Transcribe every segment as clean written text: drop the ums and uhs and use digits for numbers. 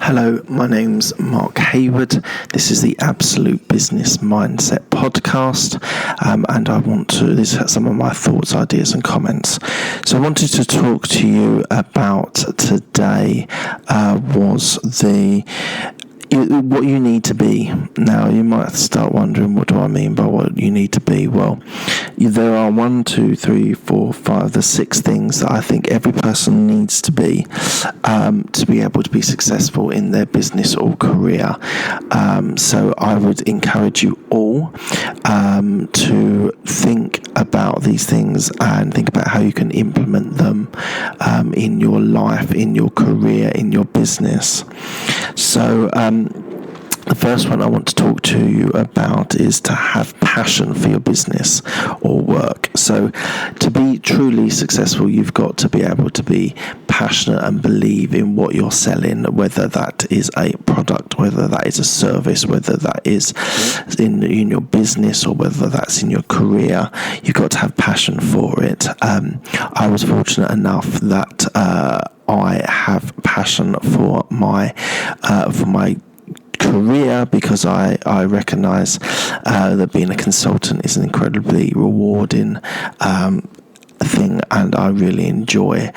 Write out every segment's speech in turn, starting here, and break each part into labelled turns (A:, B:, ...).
A: Hello, my name's Mark Hayward. This is the Absolute Business Mindset podcast, and I want to, this is some of my thoughts, ideas and comments. So I wanted to talk to you about today was what you need to be. Now, you might start wondering, what do I mean by what you need to be? Well, there are 6 things that I think every person needs to be able to be successful in their business or career. So I would encourage you all to think about these things and think about how you can implement them in your life, in your career, in your business. So the first one I want to talk to you about is to have passion for your business or work. So to be truly successful, you've got to be able to be passionate and believe in what you're selling, whether that is a product, whether that is a service, whether that is in your business or whether that's in your career. You've got to have passion for it. I was fortunate enough that I have passion for my career because I recognise that being a consultant is an incredibly rewarding thing, and I really enjoy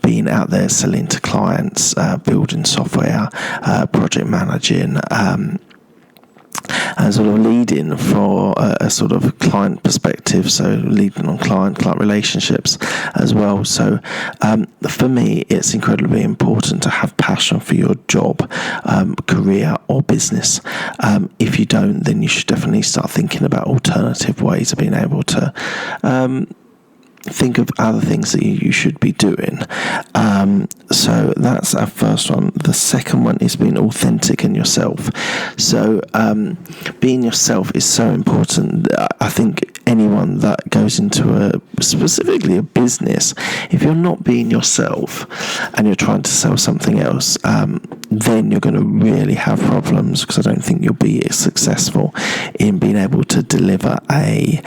A: being out there selling to clients, building software, project managing, and sort of leading for a sort of client perspective, so leading on client relationships as well. So for me, it's incredibly important to have passion for your job, career or business. If you don't, then you should definitely start thinking about alternative ways of being able to think of other things that you should be doing. So that's our first one. The second one is being authentic in yourself. So being yourself is so important. I think anyone that goes into specifically a business, if you're not being yourself and you're trying to sell something else, then you're going to really have problems, because I don't think you'll be successful in being able to deliver a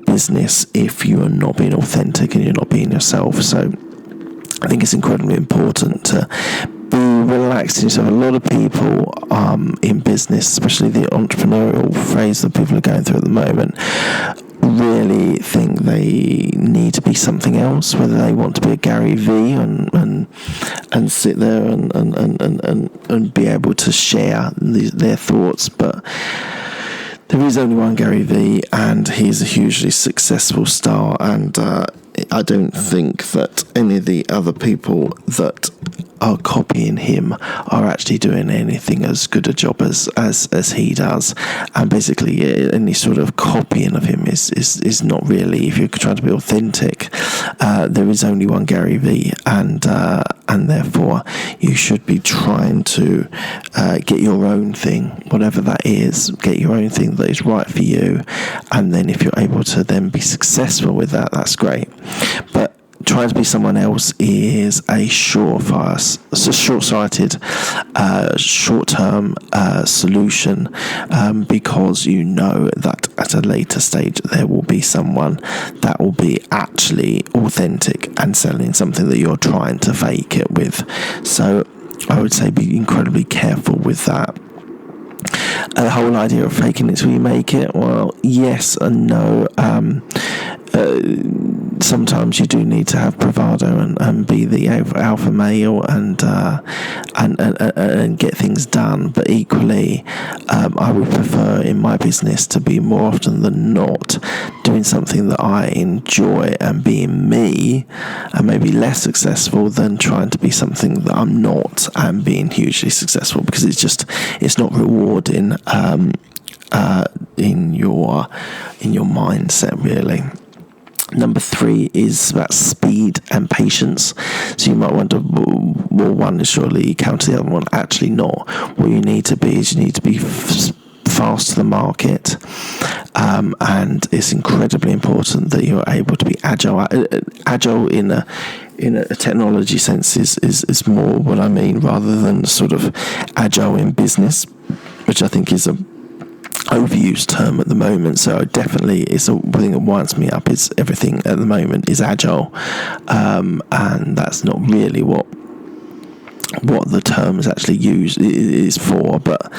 A: business if you are not being authentic and you're not being yourself. So I think it's incredibly important to be relaxed in yourself. A lot of people in business, especially the entrepreneurial phase that people are going through at the moment, really think they need to be something else, whether they want to be a Gary V and sit there and be able to share their thoughts, but there is only one Gary V, and he's a hugely successful star, and I don't think that any of the other people that are copying him are actually doing anything as good a job as he does. And basically any sort of copying of him is not really, if you're trying to be authentic, there is only one Gary V, and therefore you should be trying to get your own thing, whatever that is. Get your own thing that is right for you, and then if you're able to then be successful with that, that's great. But trying to be someone else is a short-sighted, short-term solution, because you know that at a later stage there will be someone that will be actually authentic and selling something that you're trying to fake it with. So I would say be incredibly careful with that. The whole idea of faking it till you make it, well, yes and no. Sometimes you do need to have bravado and be the alpha male and get things done. But equally, I would prefer in my business to be more often than not doing something that I enjoy and being me, and maybe less successful than trying to be something that I'm not and being hugely successful, because it's not rewarding in your mindset, really. Number 3 is about speed and patience. So you might wonder, well, one is surely counter the other one. Actually not. What you need to be is you need to be fast to the market, and it's incredibly important that you're able to be agile. Agile in a technology sense is more what I mean, rather than sort of agile in business, which I think is a overused term at the moment. So definitely it's a thing that winds me up, is everything at the moment is agile, and that's not really what what the term is actually used is for, but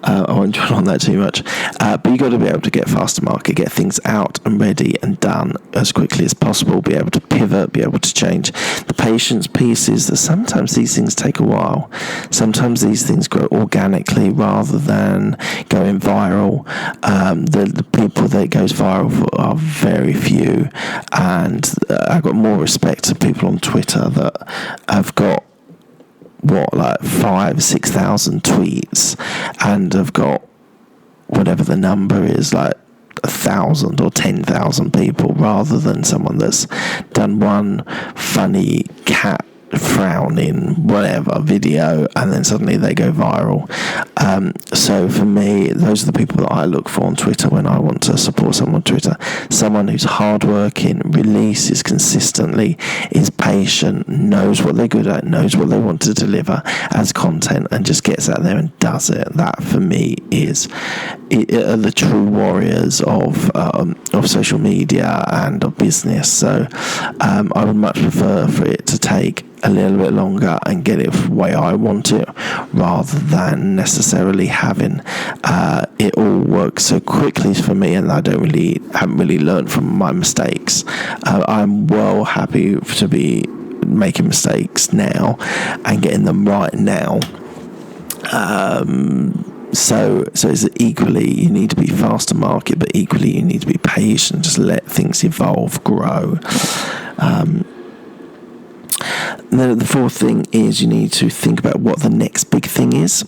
A: I won't dwell on that too much. But you've got to be able to get faster market, get things out and ready and done as quickly as possible, be able to pivot, be able to change. The patience piece is that sometimes these things take a while. Sometimes these things grow organically rather than going viral. The people that it goes viral for are very few, and I've got more respect to people on Twitter that have got 5,000-6,000 tweets and have got whatever the number is, 1,000 or 10,000 people, rather than someone that's done one funny cat frowning whatever video and then suddenly they go viral. So for me, those are the people that I look for on Twitter when I want to support someone on Twitter. Someone who's hardworking, releases consistently, is patient, knows what they're good at, knows what they want to deliver as content, and just gets out there and does it. That for me are the true warriors of social media and of business. So I would much prefer for it to take a little bit longer and get it the way I want it, rather than necessarily having it all work so quickly for me, and I haven't really learned from my mistakes. I'm well happy to be making mistakes now and getting them right now. So it's equally, you need to be fast to market, but equally you need to be patient, just let things evolve, grow. The fourth thing is you need to think about what the next big thing is.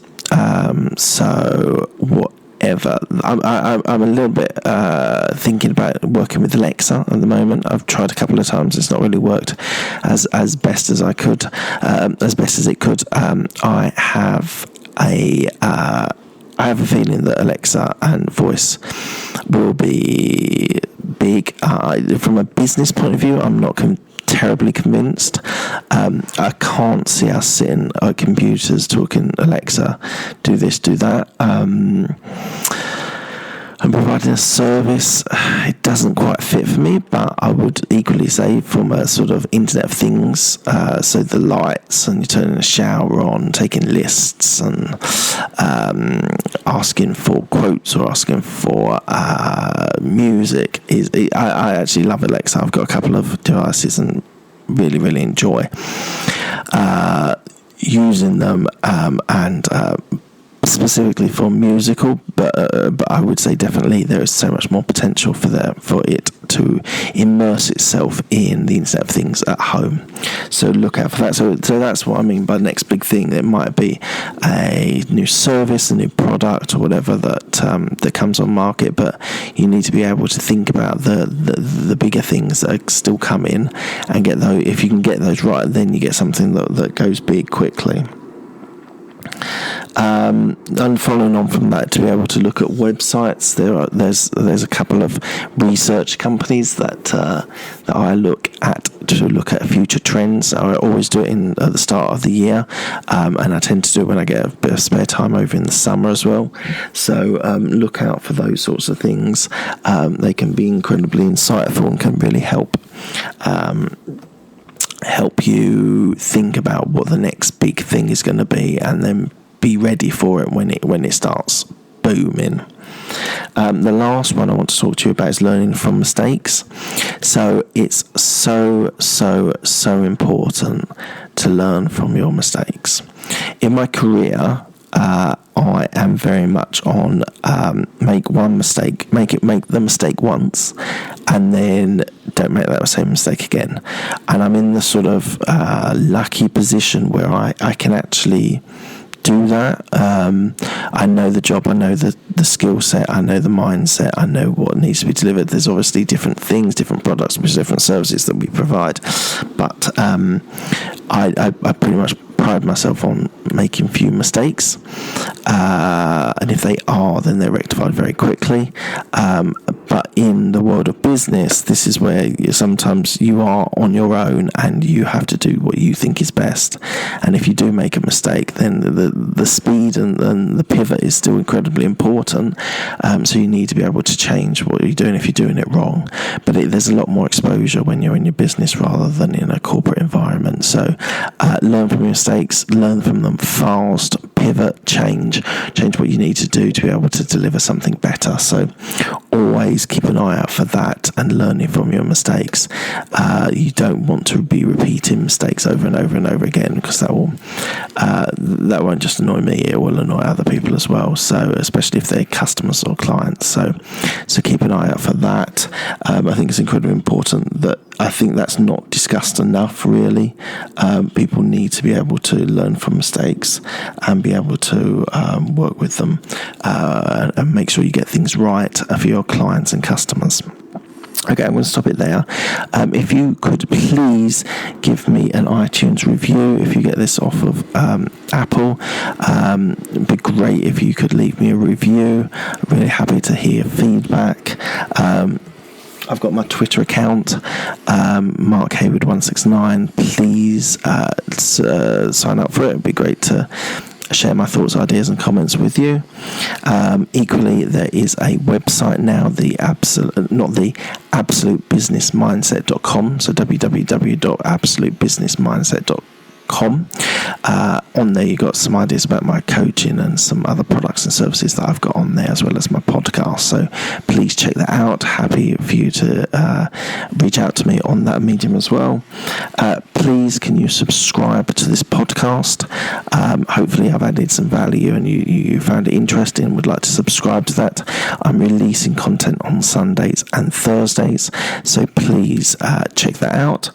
A: So whatever. I'm a little bit thinking about working with Alexa at the moment. I've tried a couple of times. It's not really worked as best as I could, as best as it could. I have a feeling that Alexa and voice will be big. From a business point of view, I'm not terribly convinced. I can't see us sitting at computers talking Alexa, do this, do that. And providing a service, it doesn't quite fit for me, but I would equally say from a sort of Internet of Things, so the lights and you're turning a shower on, taking lists and asking for quotes or asking for music. I actually love Alexa. I've got a couple of devices and really, really enjoy using them, and specifically for musical, but I would say definitely there is so much more potential for it to immerse itself in the Internet of Things at home. So look out for that. So that's what I mean by next big thing. It might be a new service, a new product, or whatever that comes on market, but you need to be able to think about the bigger things that are still coming and get those. If you can get those right, then you get something that goes big quickly. And following on from that, to be able to look at websites, there's a couple of research companies that I look at to look at future trends. I always do it at the start of the year, and I tend to do it when I get a bit of spare time over in the summer as well. So look out for those sorts of things. They can be incredibly insightful and can really help you think about what the next big thing is going to be, and then be ready for it when it starts booming. The last one I want to talk to you about is learning from mistakes. So it's so important to learn from your mistakes. In my career, I am very much on make one mistake, make the mistake once, and then don't make that same mistake again. And I'm in the sort of lucky position where I can actually do that. I know the job, I know the skill set, I know the mindset, I know what needs to be delivered. There's obviously different things, different products, different services that we provide, but I pretty much pride myself on making few mistakes, and if they are, then they're rectified very quickly. But in the world of business, this is where sometimes you are on your own and you have to do what you think is best. And if you do make a mistake, then the speed and the pivot is still incredibly important. So you need to be able to change what you're doing if you're doing it wrong. But there's a lot more exposure when you're in your business rather than in a corporate environment. So learn from your mistakes, learn from them fast, pivot, change what you need to do to be able to deliver something better. So always keep an eye out for that and learning from your mistakes. You don't want to be repeating mistakes over and over and over again, because that won't just annoy me, it will annoy other people as well, so especially if they're customers or clients. So keep an eye out for that. I think it's incredibly important that I think that's not discussed enough, really. People need to be able to learn from mistakes and be able to work with them and make sure you get things right for your clients and customers. Okay, I'm going to stop it there. If you could please give me an iTunes review, if you get this off of Apple, it'd be great if you could leave me a review. I'm really happy to hear feedback. I've got my Twitter account, Mark Hayward 169. Please sign up for it. It'd be great to share my thoughts, ideas and comments with you. Equally, there is a website now, absolutebusinessmindset.com, so www.absolutebusinessmindset.com. On there you got some ideas about my coaching and some other products and services that I've got on there, as well as my podcast, so please check that out. Happy for you to reach out to me on that medium as well. Please can you subscribe to this podcast? Hopefully I've added some value and you found it interesting and would like to subscribe to that. I'm releasing content on Sundays and Thursdays, so please check that out.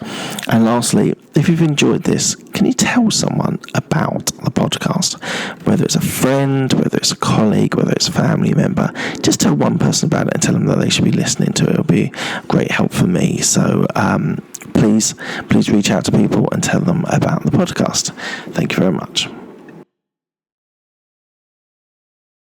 A: And lastly, if you've enjoyed this, can you tell someone about the podcast? Whether it's a friend, whether it's a colleague, whether it's a family member, just tell one person about it and tell them that they should be listening to it. It'll be great help for me. So please reach out to people and tell them about the podcast. Thank you very much.